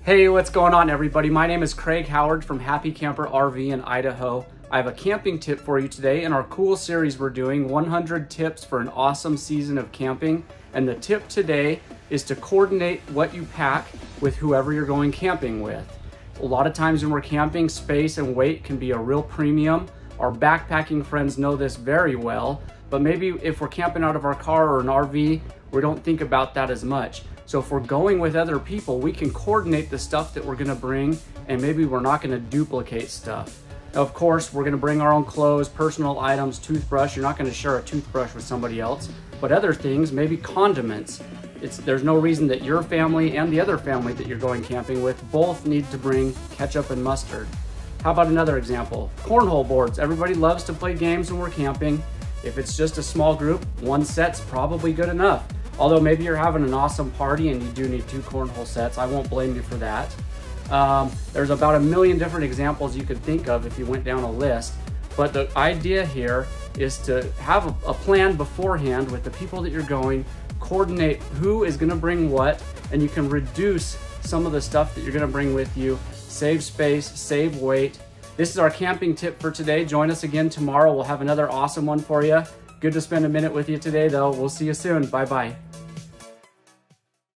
Hey, what's going on everybody? My name is Craig Howard from Happy Camper RV in Idaho. I have a camping tip for you today in our cool series we're doing, 100 tips for an awesome season of camping. And the tip today is to coordinate what you pack with whoever you're going camping with. A lot of times when we're camping, space and weight can be a real premium. Our backpacking friends know this very well, but maybe if we're camping out of our car or an RV, we don't think about that as much. So if we're going with other people, we can coordinate the stuff that we're gonna bring, and maybe we're not gonna duplicate stuff. Now, of course, we're gonna bring our own clothes, personal items, toothbrush. You're not gonna share a toothbrush with somebody else, but other things, maybe condiments. There's no reason that your family and the other family that you're going camping with both need to bring ketchup and mustard. How about another example? Cornhole boards. Everybody loves to play games when we're camping. If it's just a small group, one set's probably good enough. Although maybe you're having an awesome party and you do need 2 cornhole sets, I won't blame you for that. There's about a million different examples you could think of if you went down a list. But the idea here is to have a plan beforehand with the people that you're going, coordinate who is gonna bring what, and you can reduce some of the stuff that you're gonna bring with you, save space, save weight. This is our camping tip for today. Join us again tomorrow. We'll have another awesome one for you. Good to spend a minute with you today though. We'll see you soon. Bye-bye.